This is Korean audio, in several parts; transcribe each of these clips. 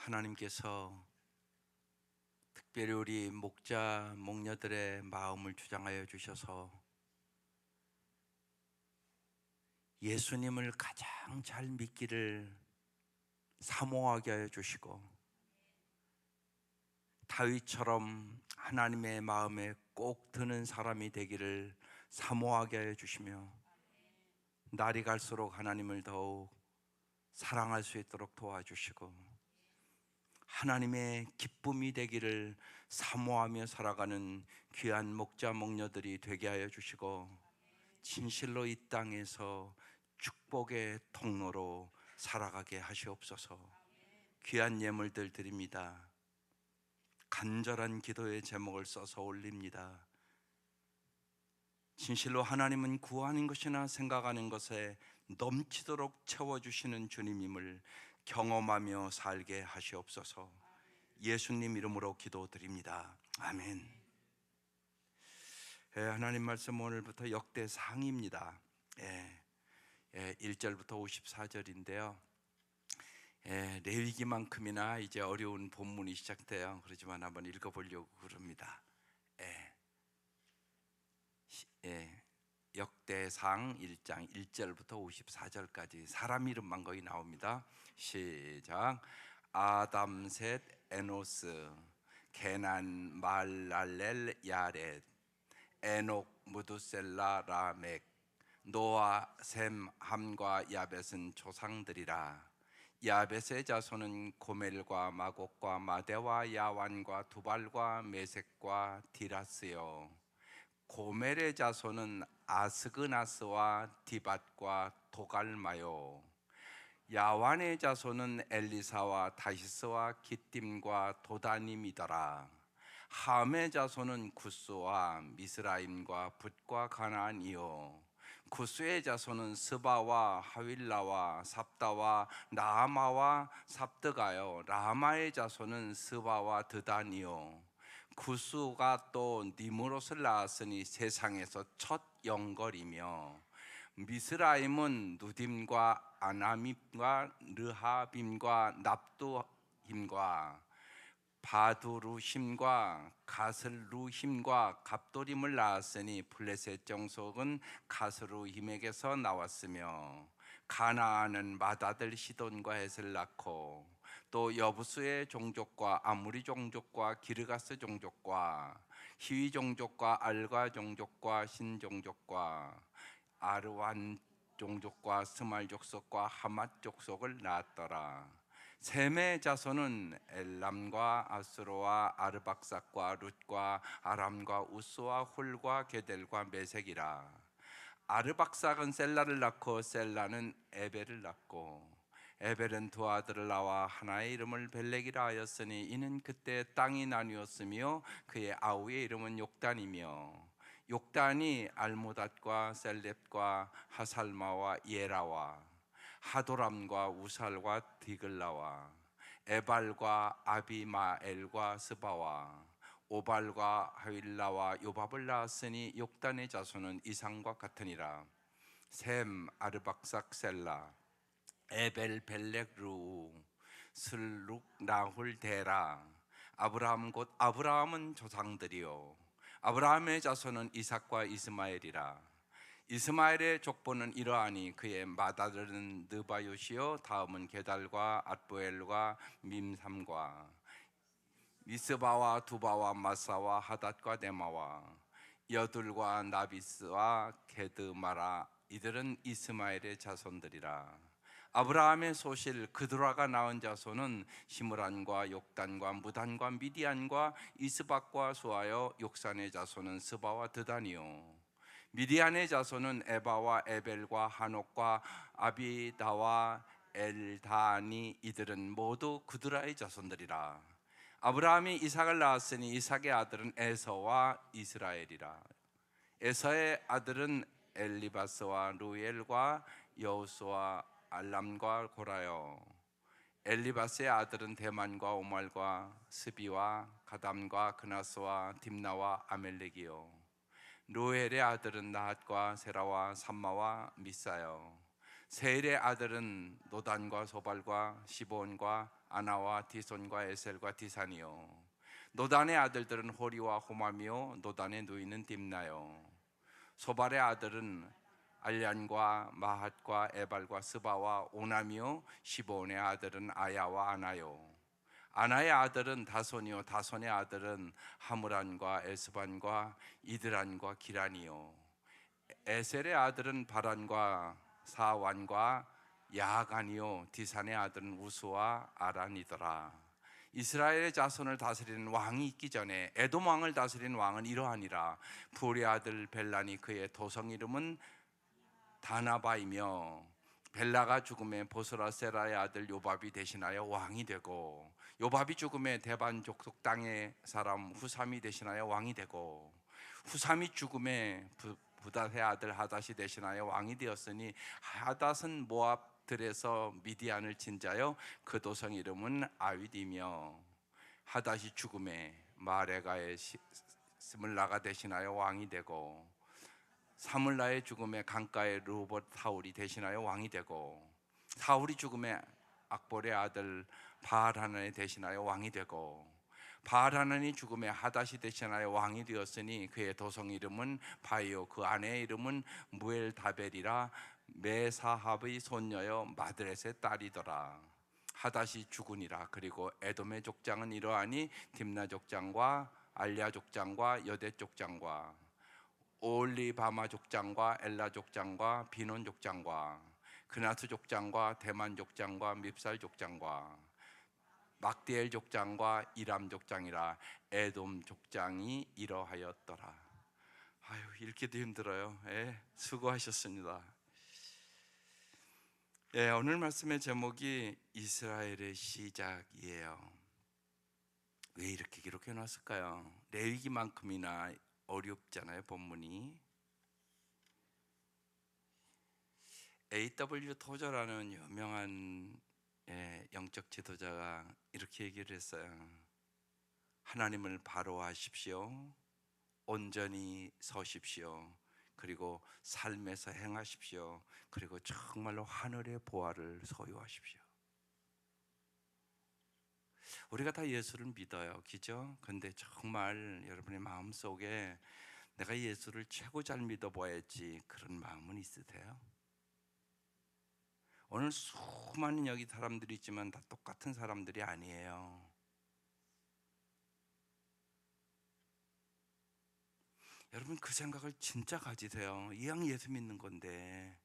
하나님께서 특별히 우리 목자, 목녀들의 마음을 주장하여 주셔서 예수님을 가장 잘 믿기를 사모하게 하여 주시고, 다윗처럼 하나님의 마음에 꼭 드는 사람이 되기를 사모하게 하여 주시며, 날이 갈수록 하나님을 더욱 사랑할 수 있도록 도와주시고, 하나님의 기쁨이 되기를 사모하며 살아가는 귀한 목자 목녀들이 되게 하여 주시고, 진실로 이 땅에서 축복의 통로로 살아가게 하시옵소서. 귀한 예물들 드립니다. 간절한 기도의 제목을 써서 올립니다. 진실로 하나님은 구하는 것이나 생각하는 것에 넘치도록 채워주시는 주님임을 경험하며 살게 하시옵소서. 예수님 이름으로 기도드립니다. 아멘. 하나님 말씀 오늘부터 역대상입니다. 1절부터 54절인데요. 레위기만큼이나 이제 어려운 본문이 시작돼요. 그렇지만 한번 읽어보려고 그럽니다. 역대상 1장 1절부터 54절까지 사람 이름만 거의 나옵니다. 시작. 아담, 셋, 에노스, 게난, 말랄렐, 야렛, 에녹, 무두셀라, 라멕, 노아, 셈, 함과 야벳은 조상들이라. 야벳의 자손은 고멜과 마곡과 마대와 야완과 두발과 메섹과 디라스요. 고멜의 자손은 아스그나스와 디밧과 도갈마요. 야완의 자손은 엘리사와 다시스와 기띔과 도다님이더라. 함의 자손은 구스와 미스라임과 붓과 가나안이요. 구스의 자손은 스바와 하윌라와 삽다와 나아마와 삽드가요. 라마의 자손은 스바와 드단이요. 구스가 또 니므롯을 낳았으니 세상에서 첫 영걸이며, 미스라임은 누딤과 아나밈과 르하빔과 납두힘과 바두루힘과 가슬루힘과 갑도림을 낳았으니 블레셋 정속은 가스루힘에게서 나왔으며, 가나안은 맏아들 시돈과 헷을 낳고, 또 여부스의 종족과 아무리 종족과 기르가스 종족과 히위 종족과 알가 종족과 신 종족과 아르완 종족과 스말 족속과 하맛 족속을 낳았더라. 셈의 자손은 엘람과 아스로와 아르박삭과 룻과 아람과 우스와 훌과 게델과 메색이라. 아르박삭은 셀라를 낳고 셀라는 에벨을 낳고, 에벨은 두 아들을 낳아 하나의 이름을 벨렉이라 하였으니 이는 그때 땅이 나뉘었으며 그의 아우의 이름은 욕단이며, 욕단이 알모닷과 셀렙과 하살마와 예라와 하도람과 우살과 디글라와 에발과 아비마엘과 스바와 오발과 하윌라와 요밥을 낳았으니 욕단의 자손은 이상과 같으니라. 셈, 아르박삭, 셀라, 에벨, 벨렉, 루, 슬룩, 나훌, 데라. 아브라함 곧 아브라함은 조상들이요. 아브라함의 자손은 이삭과 이스마엘이라. 이스마엘의 족보는 이러하니 그의 맏아들은 느바요시요, 다음은 게달과 앗보엘과 밈삼과 미스바와 두바와 마사와 하닷과 데마와 여둘과 나비스와 게드마라. 이들은 이스마엘의 자손들이라. 아브라함의 소실 그드라가 낳은 자손은 시므란과 욕단과 무단과 미디안과 이스박과 수하여, 욕산의 자손은 스바와 드단이요. 미디안의 자손은 에바와 에벨과 한옥과 아비다와 엘다니. 이들은 모두 그드라의 자손들이라. 아브라함이 이삭을 낳았으니 이삭의 아들은 에서와 이스라엘이라. 에서의 아들은 엘리바스와 루엘과 여우스와 알람과 고라요. 엘리바스의 아들은 대만과 오말과 스비와 가담과 그나스와 딥나와 아멜렉이요. 루엘의 아들은 나핫과 세라와 삼마와 미사요. 세일의 아들은 노단과 소발과 시본과 아나와 디손과 에셀과 디산이요. 노단의 아들들은 호리와 호맘이요 노단의 누이는 딥나요. 소발의 아들은 알란과 마핫과 에발과 스바와 오남이요 시보온의 아들은 아야와 아나요. 아나의 아들은 다손이요 다손의 아들은 하므란과 에스반과 이드란과 기란이요. 에셀의 아들은 바란과 사완과 야간이요 디산의 아들은 우스와 아란이더라. 이스라엘의 자손을 다스리는 왕이 있기 전에 에돔 왕을 다스리는 왕은 이러하니라. 부올의 아들 벨란이 그의 도성 이름은 다나바이며 벨라가 죽음에 보스라 세라의 아들 요밥이 대신하여 왕이 되고 요밥이 죽음에 대반 족속 땅의 사람 후삼이 대신하여 왕이 되고 후삼이 죽음에 부닷의 아들 하닷이 대신하여 왕이 되었으니 하닷은 모압들에서 미디안을 친 자요 그 도성 이름은 아윗이며 하닷이 죽음에 마레가의 스물라가 대신하여 왕이 되고 사물라의 죽음에 강가의 르호봇 사울이 대신하여 왕이 되고 사울이 죽음에 악볼의 아들 바알하난이 대신하여 왕이 되고 바알하난이 죽음에 하닷이 대신하여 왕이 되었으니 그의 도성 이름은 바이오 그 아내의 이름은 무엘다벨이라 메사합의 손녀여 마드렛의 딸이더라. 하닷이 죽으니라. 그리고 에돔의 족장은 이러하니 딥나 족장과 알랴 족장과 여대 족장과 올리바마 족장과 엘라 족장과 비논 족장과 그나스 족장과 대만 족장과 밉살 족장과 막디엘 족장과 이람 족장이라. 에돔 족장이 이러하였더라. 아유, 읽기도 힘들어요. 수고하셨습니다. 오늘 말씀의 제목이 이스라엘의 시작이에요. 왜 이렇게 기록해 놨을까요? 레위기만큼이나 어렵잖아요, 본문이. A.W. 토저라는 유명한 영적 지도자가 이렇게 얘기를 했어요. 하나님을 바로하십시오. 온전히 서십시오. 그리고 삶에서 행하십시오. 그리고 정말로 하늘의 보화를 소유하십시오. 우리가 다 예수를 믿어요, 그죠? 근데 정말 여러분의 마음속에 내가 예수를 최고 잘 믿어봐야지 그런 마음은 있으세요? 오늘 수많은 여기 사람들이 있지만 다 똑같은 사람들이 아니에요. 여러분 그 생각을 진짜 가지세요. 이왕 예수 믿는 건데.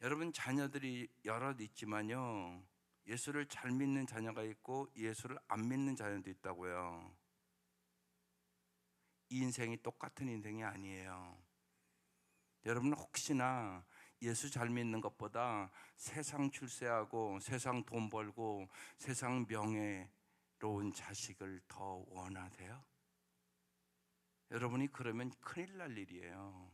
여러분 자녀들이 여럿 있지만요, 예수를 잘 믿는 자녀가 있고 예수를 안 믿는 자녀도 있다고요. 이 인생이 똑같은 인생이 아니에요. 여러분 혹시나 예수 잘 믿는 것보다 세상 출세하고 세상 돈 벌고 세상 명예로운 자식을 더 원하세요? 여러분이 그러면 큰일 날 일이에요.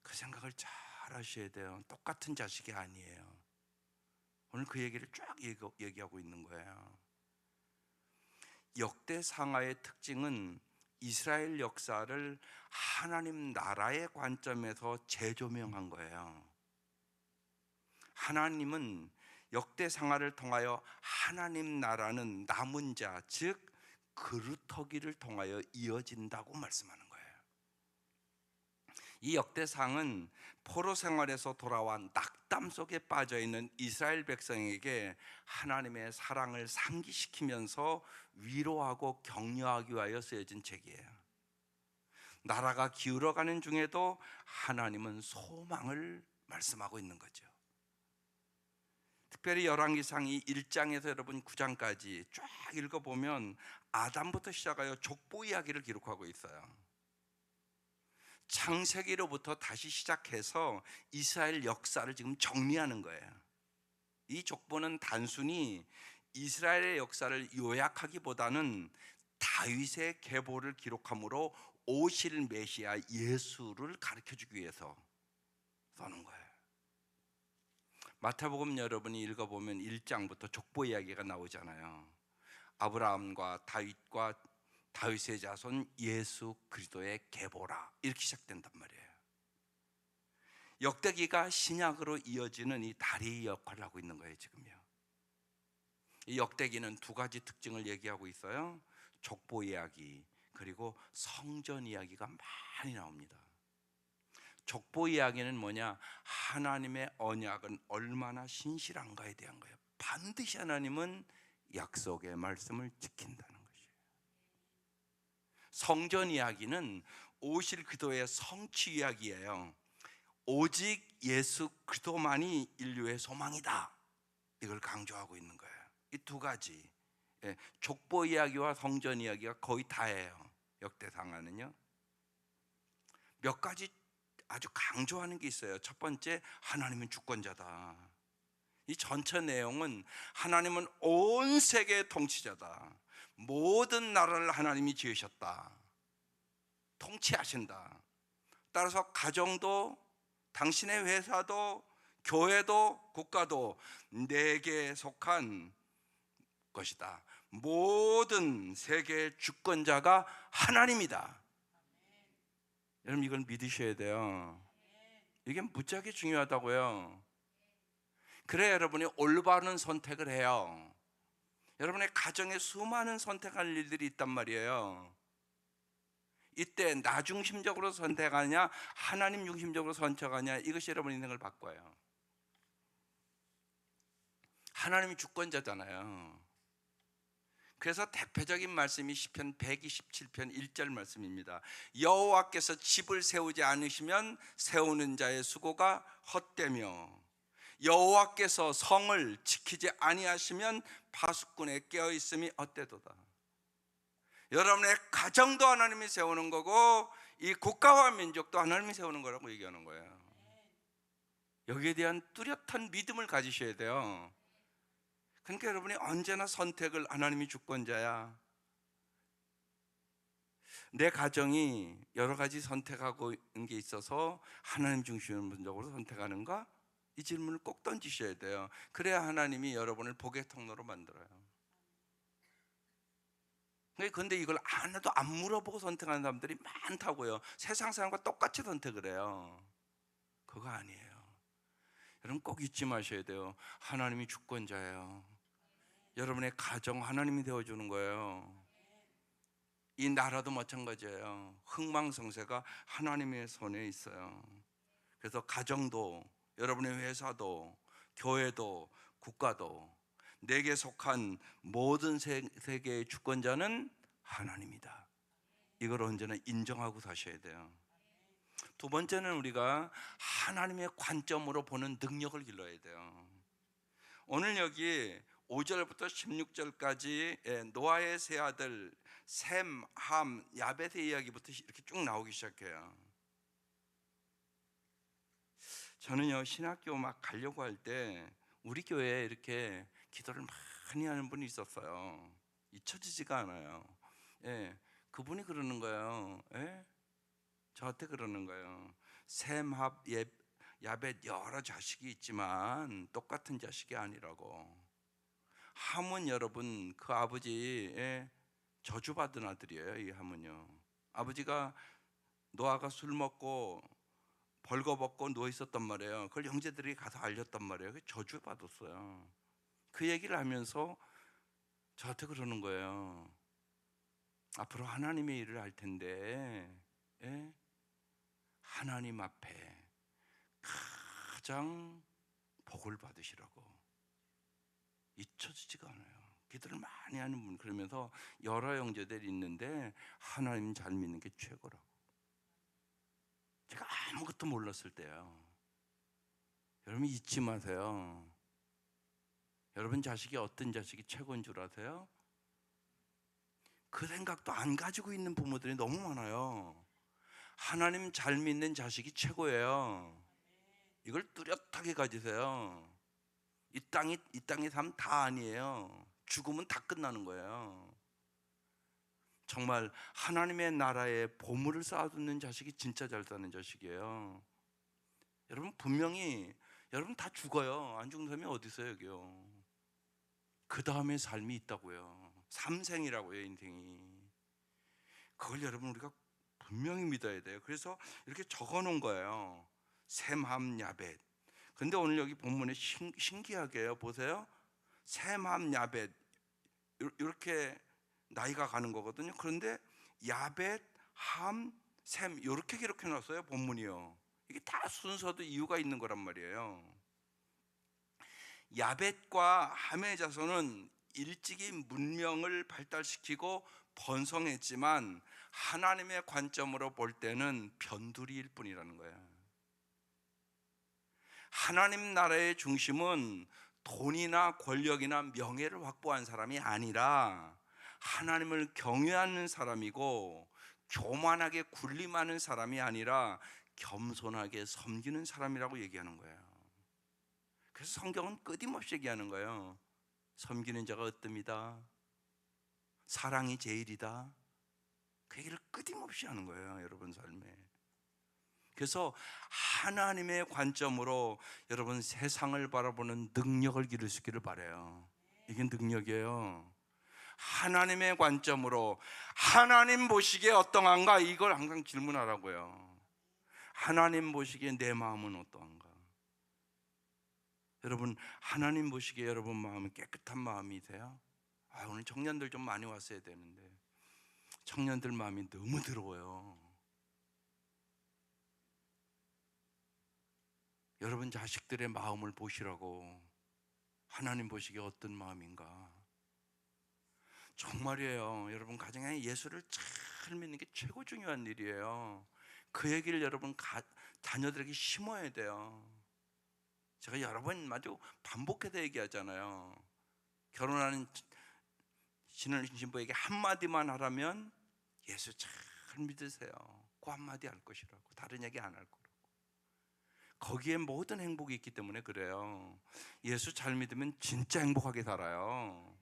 그 생각을 잘 하셔야 돼요. 똑같은 자식이 아니에요. 오늘 그 얘기를 쫙 얘기하고 있는 거예요. 역대상하의 특징은 이스라엘 역사를 하나님 나라의 관점에서 재조명한 거예요. 하나님은 역대상하를 통하여 하나님 나라는 남은 자, 즉 그루터기를 통하여 이어진다고 말씀하는 거예요. 이 역대상은 포로 생활에서 돌아와 낙담 속에 빠져있는 이스라엘 백성에게 하나님의 사랑을 상기시키면서 위로하고 격려하기 위하여 쓰여진 책이에요. 나라가 기울어가는 중에도 하나님은 소망을 말씀하고 있는 거죠. 특별히 열왕기상 이 1장에서 여러분 9장까지 쫙 읽어보면 아담부터 시작하여 족보 이야기를 기록하고 있어요. 창세기로부터 다시 시작해서 이스라엘 역사를 지금 정리하는 거예요. 이 족보는 단순히 이스라엘의 역사를 요약하기보다는 다윗의 계보를 기록함으로 오실 메시아 예수를 가르쳐주기 위해서 써는 거예요. 마태복음 여러분이 읽어보면 1장부터 족보 이야기가 나오잖아요. 아브라함과 다윗과 다윗의 자손 예수 그리스도의 계보라 이렇게 시작된단 말이에요. 역대기가 신약으로 이어지는 이 다리 역할을 하고 있는 거예요. 지금요. 이 역대기는 두 가지 특징을 얘기하고 있어요. 족보 이야기 그리고 성전 이야기가 많이 나옵니다. 족보 이야기는 뭐냐? 하나님의 언약은 얼마나 신실한가에 대한 거예요. 반드시 하나님은 약속의 말씀을 지킨다는 것이에요. 성전 이야기는 오실 그리스도의 성취 이야기예요. 오직 예수 그리스도만이 인류의 소망이다. 이걸 강조하고 있는 거예요. 이 두 가지, 족보 이야기와 성전 이야기가 거의 다예요. 역대상하는요. 몇 가지 아주 강조하는 게 있어요. 첫 번째, 하나님은 주권자다. 이 전체 내용은 하나님은 온 세계의 통치자다. 모든 나라를 하나님이 지으셨다. 통치하신다. 따라서 가정도, 당신의 회사도, 교회도, 국가도 내게 속한 것이다. 모든 세계의 주권자가 하나님이다. 여러분, 이걸 믿으셔야 돼요. 이게 무지하게 중요하다고요. 그래 여러분이 올바른 선택을 해요. 여러분의 가정에 수많은 선택할 일들이 있단 말이에요. 이때 나 중심적으로 선택하냐 하나님 중심적으로 선택하냐, 이것이 여러분 인생을 바꿔요. 하나님이 주권자잖아요. 그래서 대표적인 말씀이 시편 127편 1절 말씀입니다. 여호와께서 집을 세우지 않으시면 세우는 자의 수고가 헛되며 여호와께서 성을 지키지 아니하시면 파수꾼의 깨어 있음이 헛되도다. 여러분의 가정도 하나님이 세우는 거고 이 국가와 민족도 하나님이 세우는 거라고 얘기하는 거예요. 여기에 대한 뚜렷한 믿음을 가지셔야 돼요. 그러니까 여러분이 언제나 선택을, 하나님이 주권자야. 내 가정이 여러 가지 선택하고 있는 게 있어서 하나님 중심적으로 선택하는가? 이 질문을 꼭 던지셔야 돼요. 그래야 하나님이 여러분을 복의 통로로 만들어요. 그런데 이걸 안 해도 안 물어보고 선택하는 사람들이 많다고요. 세상 사람과 똑같이 선택을 해요. 그거 아니에요. 여러분 꼭 잊지 마셔야 돼요. 하나님이 주권자예요. 여러분의 가정 하나님이 되어주는 거예요. 이 나라도 마찬가지예요. 흥망성쇠가 하나님의 손에 있어요. 그래서 가정도, 여러분의 회사도, 교회도, 국가도, 내게 속한 모든 세계의 주권자는 하나님이다. 이걸 언제나 인정하고 사셔야 돼요. 두 번째는 우리가 하나님의 관점으로 보는 능력을 길러야 돼요. 오늘 여기 5절부터 16절까지 노아의 세 아들 셈, 함, 야벳의 이야기부터 이렇게 쭉 나오기 시작해요. 저는요 신학교 막 가려고 할 때 우리 교회에 이렇게 기도를 많이 하는 분이 있었어요. 잊혀지지가 않아요. 그분이 그러는 거예요. 저한테 그러는 거예요. 셈, 함, 야벳 여러 자식이 있지만 똑같은 자식이 아니라고. 함은 여러분 그 아버지의 저주받은 아들이에요. 이 함은요, 아버지가 노아가 술 먹고 벌거벗고 누워 있었단 말이에요. 그걸 형제들이 가서 알렸단 말이에요. 저주받았어요. 그 얘기를 하면서 저한테 그러는 거예요. 앞으로 하나님의 일을 할 텐데 하나님 앞에 가장 복을 받으시라고. 잊혀지지가 않아요. 기도를 많이 하는 분. 그러면서 여러 형제들이 있는데 하나님 잘 믿는 게 최고라고. 제가 아무것도 몰랐을 때요. 여러분 잊지 마세요. 여러분 자식이 어떤 자식이 최고인 줄 아세요? 그 생각도 안 가지고 있는 부모들이 너무 많아요. 하나님 잘 믿는 자식이 최고예요. 이걸 뚜렷하게 가지세요. 이 땅의 삶 다 아니에요. 죽으면 다 끝나는 거예요. 정말 하나님의 나라에 보물을 쌓아두는 자식이 진짜 잘 사는 자식이에요. 여러분 분명히 여러분 다 죽어요. 안 죽는 사람이 어디 있어요 여기요. 그 다음에 삶이 있다고요. 삼생이라고요 인생이. 그걸 여러분 우리가 분명히 믿어야 돼요. 그래서 이렇게 적어놓은 거예요. 셈함 야벳. 근데 오늘 여기 본문에 신기하게요. 보세요. 셈함 야벳 이렇게 나이가 가는 거거든요. 그런데 야벳, 함, 셈 이렇게 기록해 놨어요. 본문이요. 이게 다 순서도 이유가 있는 거란 말이에요. 야벳과 함의 자손은 일찍이 문명을 발달시키고 번성했지만 하나님의 관점으로 볼 때는 변두리일 뿐이라는 거예요. 하나님 나라의 중심은 돈이나 권력이나 명예를 확보한 사람이 아니라 하나님을 경외하는 사람이고, 교만하게 군림하는 사람이 아니라 겸손하게 섬기는 사람이라고 얘기하는 거예요. 그래서 성경은 끊임없이 얘기하는 거예요. 섬기는 자가 으뜸이다, 사랑이 제일이다. 그 얘기를 끊임없이 하는 거예요, 여러분 삶에. 그래서 하나님의 관점으로 여러분 세상을 바라보는 능력을 기를 수 있기를 바라요. 이게 능력이에요. 하나님의 관점으로 하나님 보시기에 어떠한가, 이걸 항상 질문하라고요. 하나님 보시기에 내 마음은 어떠한가? 여러분 하나님 보시기에 여러분 마음은 깨끗한 마음이세요? 오늘 청년들 좀 많이 왔어야 되는데 청년들 마음이 너무 더러워요. 여러분 자식들의 마음을 보시라고. 하나님 보시기에 어떤 마음인가? 정말이에요. 여러분 가정에 예수를 잘 믿는 게 최고 중요한 일이에요. 그 얘기를 여러분 자녀들에게 심어야 돼요. 제가 여러 번 아주 반복해서 얘기하잖아요. 결혼하는 신부에게 한마디만 하라면 예수 잘 믿으세요. 그 한마디 할 것이라고. 다른 얘기 안 할 거라고. 거기에 모든 행복이 있기 때문에 그래요. 예수 잘 믿으면 진짜 행복하게 살아요.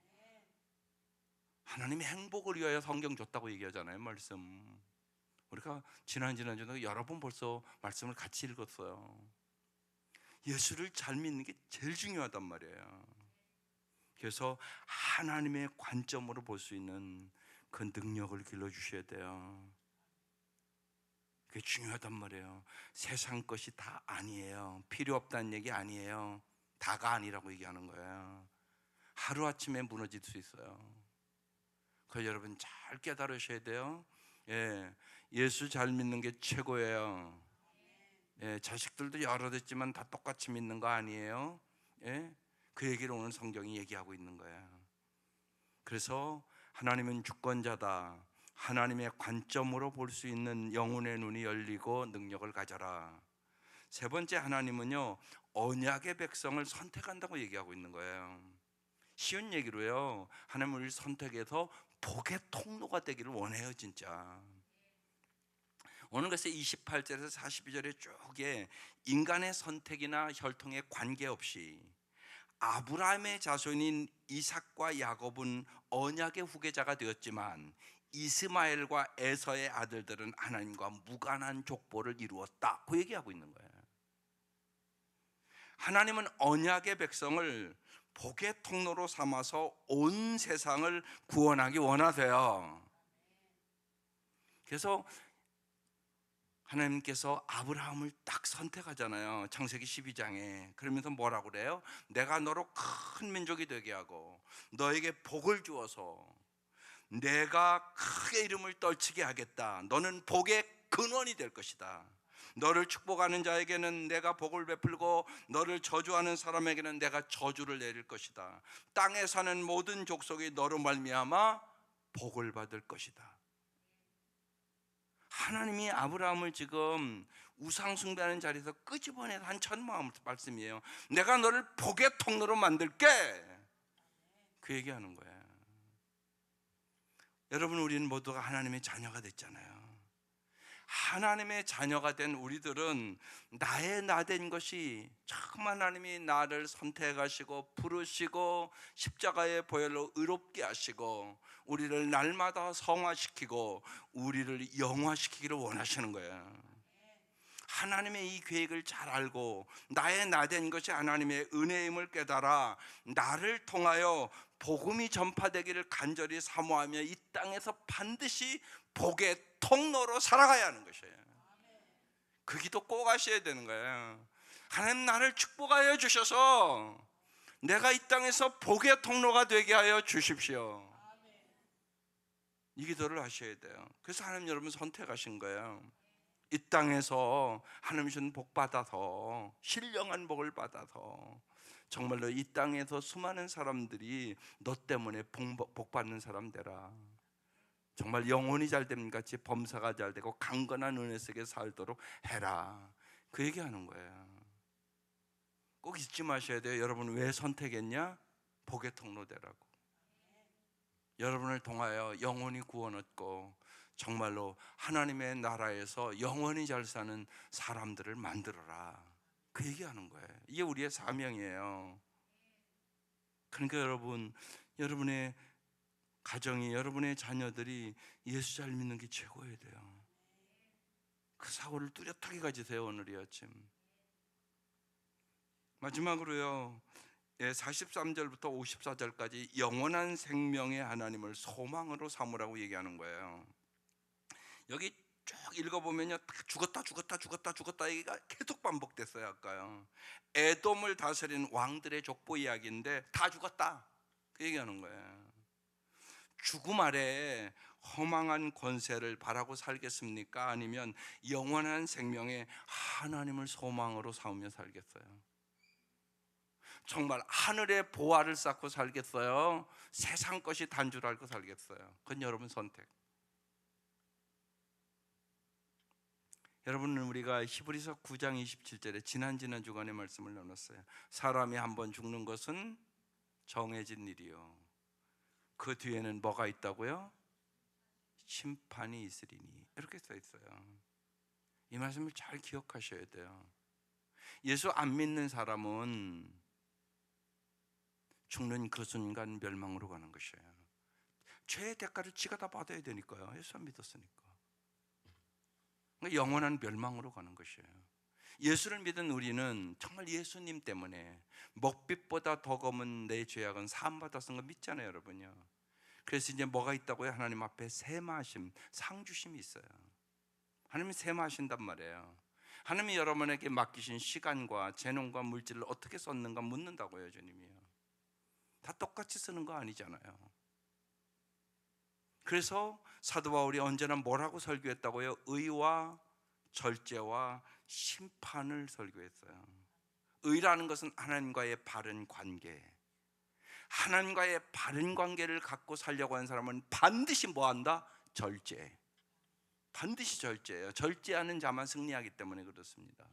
하나님이 행복을 위하여 성경 줬다고 얘기하잖아요, 말씀. 우리가 지난주에 여러 번 벌써 말씀을 같이 읽었어요. 예수를 잘 믿는 게 제일 중요하단 말이에요. 그래서 하나님의 관점으로 볼 수 있는 그 능력을 길러주셔야 돼요. 그게 중요하단 말이에요. 세상 것이 다 아니에요. 필요 없다는 얘기 아니에요. 다가 아니라고 얘기하는 거예요. 하루아침에 무너질 수 있어요. 그래서 여러분 잘 깨달으셔야 돼요. 예수 잘 믿는 게 최고예요. 자식들도 여러 됐지만 다 똑같이 믿는 거 아니에요. 그 얘기를 오늘 성경이 얘기하고 있는 거예요. 그래서 하나님은 주권자다. 하나님의 관점으로 볼 수 있는 영혼의 눈이 열리고 능력을 가져라. 세 번째, 하나님은요 언약의 백성을 선택한다고 얘기하고 있는 거예요. 쉬운 얘기로요, 하나님은 우리를 선택해서 복의 통로가 되기를 원해요. 진짜 오늘 그래서 28절에서 42절에 쭉에 인간의 선택이나 혈통에 관계없이 아브라함의 자손인 이삭과 야곱은 언약의 후계자가 되었지만 이스마엘과 에서의 아들들은 하나님과 무관한 족보를 이루었다. 그 얘기하고 있는 거예요. 하나님은 언약의 백성을 복의 통로로 삼아서 온 세상을 구원하기 원하세요. 그래서 하나님께서 아브라함을 딱 선택하잖아요. 창세기 12장에. 그러면서 뭐라고 그래요? 내가 너로 큰 민족이 되게 하고 너에게 복을 주어서 내가 크게 이름을 떨치게 하겠다. 너는 복의 근원이 될 것이다. 너를 축복하는 자에게는 내가 복을 베풀고 너를 저주하는 사람에게는 내가 저주를 내릴 것이다. 땅에 사는 모든 족속이 너로 말미암아 복을 받을 것이다. 하나님이 아브라함을 지금 우상 숭배하는 자리에서 끄집어내서 한 첫 말씀이에요. 내가 너를 복의 통로로 만들게. 그 얘기하는 거예요. 여러분 우리는 모두가 하나님의 자녀가 됐잖아요. 하나님의 자녀가 된 우리들은 나의 나된 것이 참 하나님이 나를 선택하시고 부르시고 십자가의 보혈로 의롭게 하시고 우리를 날마다 성화시키고 우리를 영화시키기를 원하시는 거예요. 하나님의 이 계획을 잘 알고 나의 나된 것이 하나님의 은혜임을 깨달아 나를 통하여 복음이 전파되기를 간절히 사모하며 이 땅에서 반드시 복의 통로로 살아가야 하는 것이에요. 그 기도 꼭 하셔야 되는 거예요. 하나님, 나를 축복하여 주셔서 내가 이 땅에서 복의 통로가 되게 하여 주십시오. 이 기도를 하셔야 돼요. 그래서 하나님 여러분 선택하신 거예요. 이 땅에서 하나님 주신 복 받아서, 신령한 복을 받아서 정말로 이 땅에서 수많은 사람들이 너 때문에 복 받는 사람 되라. 정말 영혼이 잘 됨 같이 범사가 잘 되고 강건한 은혜 속에 살도록 해라. 그 얘기하는 거예요. 꼭 잊지 마셔야 돼요. 여러분 왜 선택했냐? 복의 통로 되라고. 여러분을 통하여 영혼이 구원 얻고 정말로 하나님의 나라에서 영원히 잘 사는 사람들을 만들어라. 그 얘기하는 거예요. 이게 우리의 사명이에요. 그러니까 여러분의 가정이, 여러분의 자녀들이 예수 잘 믿는 게 최고여야 돼요. 그 사고를 뚜렷하게 가지세요. 오늘 이 아침. 마지막으로요, 43절부터 54절까지 영원한 생명의 하나님을 소망으로 삼으라고 얘기하는 거예요. 여기 쭉 읽어보면요, 죽었다 얘기가 계속 반복됐어요. 아까요, 에돔을 다스린 왕들의 족보 이야기인데 다 죽었다 그 얘기하는 거예요. 죽음 아래 허망한 권세를 바라고 살겠습니까? 아니면 영원한 생명의 하나님을 소망으로 삼으며 살겠어요? 정말 하늘의 보화를 쌓고 살겠어요? 세상 것이 단 줄 알고 살겠어요? 그건 여러분 선택. 여러분은 우리가 히브리서 9장 27절에 지난 주간의 말씀을 나눴어요. 사람이 한번 죽는 것은 정해진 일이요, 그 뒤에는 뭐가 있다고요? 심판이 있으리니. 이렇게 써 있어요. 이 말씀을 잘 기억하셔야 돼요. 예수 안 믿는 사람은 죽는 그 순간 멸망으로 가는 것이에요. 죄의 대가를 지가 다 받아야 되니까요. 예수 안 믿었으니까. 그러니까 영원한 멸망으로 가는 것이에요. 예수를 믿은 우리는 정말 예수님 때문에 먹빛보다 더 검은 내 죄악은 사함받았은 거 믿잖아요, 여러분요. 그래서 이제 뭐가 있다고요? 하나님 앞에 세마하심, 상주심이 있어요. 하나님이 세마하신단 말이에요. 하나님이 여러분에게 맡기신 시간과 재능과 물질을 어떻게 썼는가 묻는다고요, 주님이요. 다 똑같이 쓰는 거 아니잖아요. 그래서 사도 바울이 언제나 뭐라고 설교했다고요? 의와 절제와 심판을 설교했어요. 의라는 것은 하나님과의 바른 관계. 하나님과의 바른 관계를 갖고 살려고 하는 사람은 반드시 뭐한다? 절제. 반드시 절제예요. 절제하는 자만 승리하기 때문에 그렇습니다.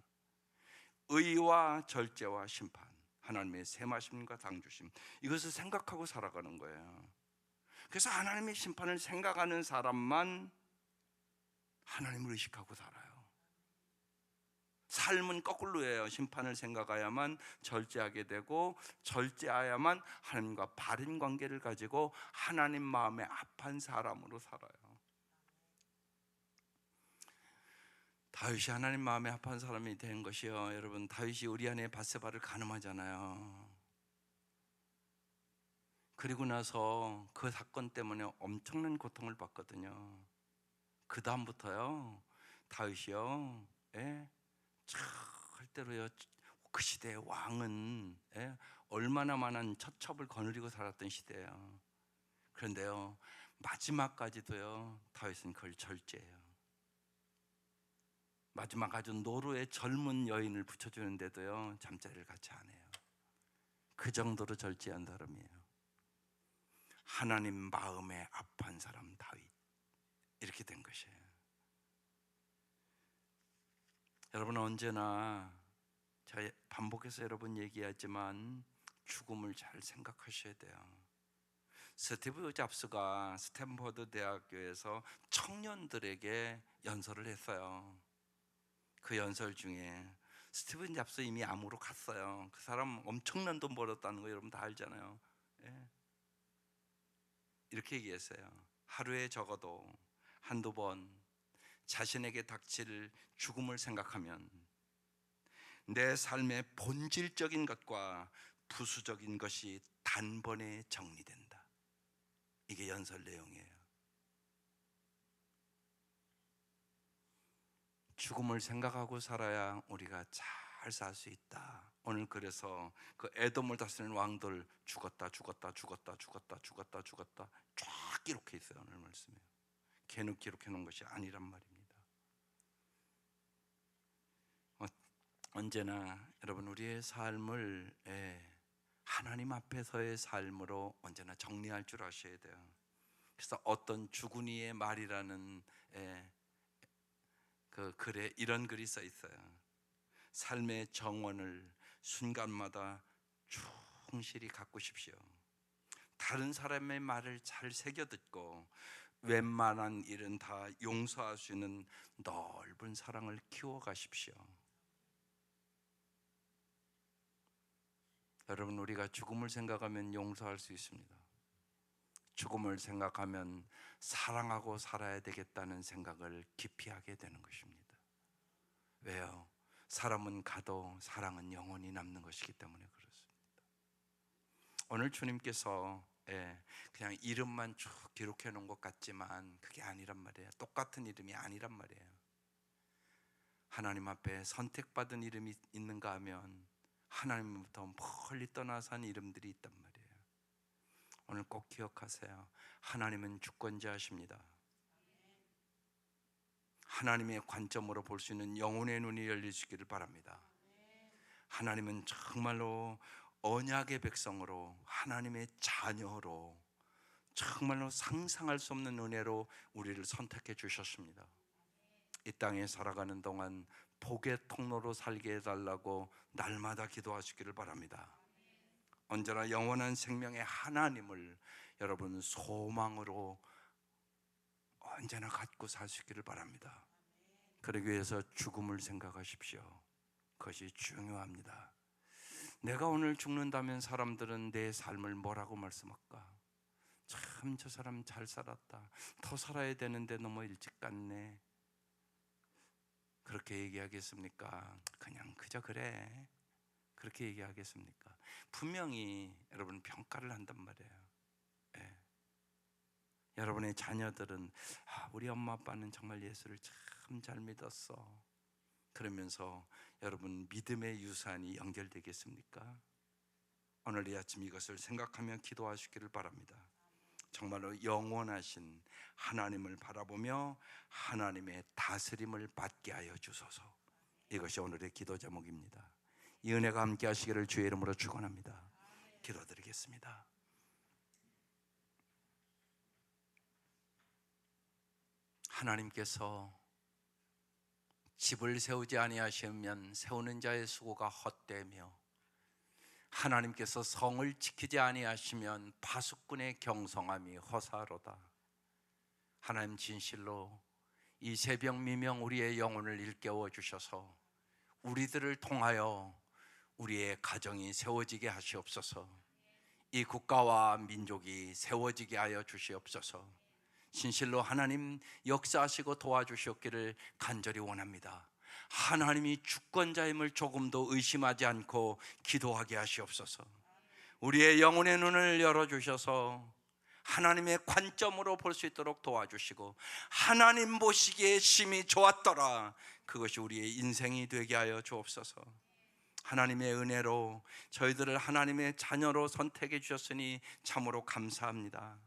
의와 절제와 심판, 하나님의 세마심과 당주심, 이것을 생각하고 살아가는 거예요. 그래서 하나님의 심판을 생각하는 사람만 하나님을 의식하고 살아요. 삶은 거꾸로예요. 심판을 생각해야만 절제하게 되고, 절제해야만 하나님과 바른 관계를 가지고 하나님 마음에 합한 사람으로 살아요. 다윗이 하나님 마음에 합한 사람이 된 것이요, 여러분, 다윗이 우리 아내 밧세바를 간음하잖아요. 그리고 나서 그 사건 때문에 엄청난 고통을 받거든요. 그 다음부터요, 다윗이요, 절대로요, 그 시대의 왕은 얼마나 많은 처첩을 거느리고 살았던 시대예요. 그런데요, 마지막까지도요, 다윗은 그걸 절제해요. 마지막 아주 노루의 젊은 여인을 붙여주는데도요, 잠자리를 같이 안 해요. 그 정도로 절제한 사람이에요. 하나님 마음에 합한 사람 다윗, 이렇게 된 것이에요. 여러분, 언제나 제가 반복해서 여러분 얘기하지만 죽음을 잘 생각하셔야 돼요. 스티브 잡스가 스탠퍼드 대학교에서 청년들에게 연설을 했어요. 그 연설 중에 스티븐 잡스 이미 암으로 갔어요. 그 사람 엄청난 돈 벌었다는 거 여러분 다 알잖아요. 이렇게 얘기했어요. 하루에 적어도 한두 번 자신에게 닥칠 죽음을 생각하면 내 삶의 본질적인 것과 부수적인 것이 단번에 정리된다. 이게 연설 내용이에요. 죽음을 생각하고 살아야 우리가 잘 살 수 있다. 오늘 그래서 그 에돔을 다스리는 왕들 죽었다 쫙 기록해 있어요. 오늘 말씀에 괜히 기록해 놓은 것이 아니란 말입니다. 언제나 여러분 우리의 삶을 하나님 앞에서의 삶으로 언제나 정리할 줄 아셔야 돼요. 그래서 어떤 주군이의 말이라는 그 글에 이런 글이 써 있어요. 삶의 정원을 순간마다 충실히 가꾸십시오. 다른 사람의 말을 잘 새겨 듣고 웬만한 일은 다 용서할 수 있는 넓은 사랑을 키워가십시오. 여러분, 우리가 죽음을 생각하면 용서할 수 있습니다. 죽음을 생각하면 사랑하고 살아야 되겠다는 생각을 깊이 하게 되는 것입니다. 왜요? 사람은 가도 사랑은 영원히 남는 것이기 때문에 그렇습니다. 오늘 주님께서 그냥 이름만 쭉 기록해 놓은 것 같지만 그게 아니란 말이에요. 똑같은 이름이 아니란 말이에요. 하나님 앞에 선택받은 이름이 있는가 하면 하나님부터 멀리 떠나 산 이름들이 있단 말이에요. 오늘 꼭 기억하세요. 하나님은 주권자이십니다. 하나님의 관점으로 볼 수 있는 영혼의 눈이 열리시기를 바랍니다. 하나님은 정말로 언약의 백성으로, 하나님의 자녀로, 정말로 상상할 수 없는 은혜로 우리를 선택해 주셨습니다. 이 땅에 살아가는 동안 복의 통로로 살게 해달라고 날마다 기도하시기를 바랍니다. 언제나 영원한 생명의 하나님을 여러분 소망으로 언제나 갖고 사시기를 바랍니다. 그러기 위해서 죽음을 생각하십시오. 그것이 중요합니다. 내가 오늘 죽는다면 사람들은 내 삶을 뭐라고 말씀할까? 참 저 사람 잘 살았다. 더 살아야 되는데 너무 일찍 갔네. 그렇게 얘기하겠습니까? 그냥 그저 그래. 그렇게 얘기하겠습니까? 분명히 여러분 평가를 한단 말이에요. 여러분의 자녀들은 우리 엄마 아빠는 정말 예수를 참 잘 믿었어. 그러면서 여러분 믿음의 유산이 연결되겠습니까? 오늘 이 아침 이것을 생각하며 기도하시기를 바랍니다. 정말로 영원하신 하나님을 바라보며 하나님의 다스림을 받게 하여 주소서. 이것이 오늘의 기도 제목입니다. 이 은혜가 함께 하시기를 주의 이름으로 축원합니다. 기도드리겠습니다. 하나님께서 집을 세우지 아니하시면 세우는 자의 수고가 헛되며 하나님께서 성을 지키지 아니하시면 파수꾼의 경성함이 허사로다. 하나님 진실로 이 새벽 미명 우리의 영혼을 일깨워 주셔서 우리들을 통하여 우리의 가정이 세워지게 하시옵소서. 이 국가와 민족이 세워지게 하여 주시옵소서. 진실로 하나님 역사하시고 도와주시옵기를 간절히 원합니다. 하나님이 주권자임을 조금도 의심하지 않고 기도하게 하시옵소서. 우리의 영혼의 눈을 열어주셔서 하나님의 관점으로 볼 수 있도록 도와주시고 하나님 보시기에 심히 좋았더라, 그것이 우리의 인생이 되게 하여 주옵소서. 하나님의 은혜로 저희들을 하나님의 자녀로 선택해 주셨으니 참으로 감사합니다.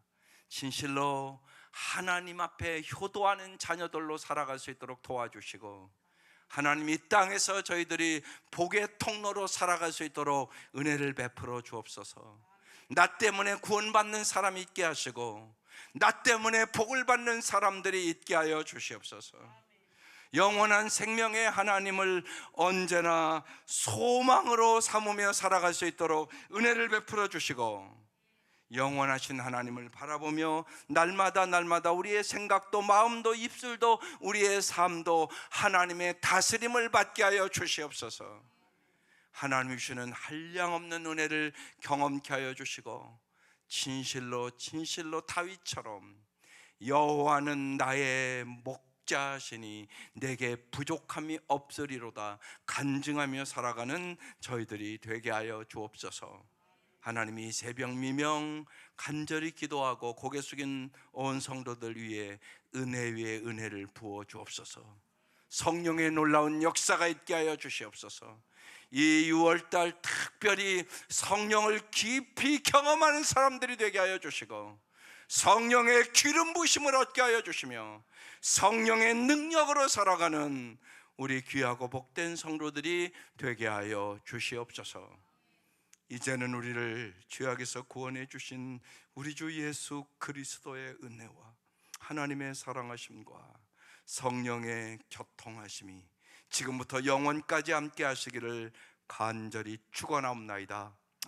진실로 하나님 앞에 효도하는 자녀들로 살아갈 수 있도록 도와주시고 하나님 이 땅에서 저희들이 복의 통로로 살아갈 수 있도록 은혜를 베풀어 주옵소서. 나 때문에 구원받는 사람이 있게 하시고 나 때문에 복을 받는 사람들이 있게 하여 주시옵소서. 영원한 생명의 하나님을 언제나 소망으로 삼으며 살아갈 수 있도록 은혜를 베풀어 주시고 영원하신 하나님을 바라보며 날마다 우리의 생각도 마음도 입술도 우리의 삶도 하나님의 다스림을 받게 하여 주시옵소서. 하나님 주시는 한량없는 은혜를 경험케 하여 주시고 진실로 다윗처럼 여호와는 나의 목자시니 내게 부족함이 없으리로다 간증하며 살아가는 저희들이 되게 하여 주옵소서. 하나님이 새벽 미명 간절히 기도하고 고개 숙인 온 성도들 위에 은혜 위에 은혜를 부어 주옵소서. 성령의 놀라운 역사가 있게 하여 주시옵소서. 이 6월달 특별히 성령을 깊이 경험하는 사람들이 되게 하여 주시고, 성령의 기름 부심을 얻게 하여 주시며 성령의 능력으로 살아가는 우리 귀하고 복된 성도들이 되게 하여 주시옵소서. 이제는 우리를 죄악에서 구원해 주신 우리 주 예수 그리스도의 은혜와 하나님의 사랑하심과 성령의 교통하심이 지금부터 영원까지 함께 하시기를 간절히 축원하옵나이다.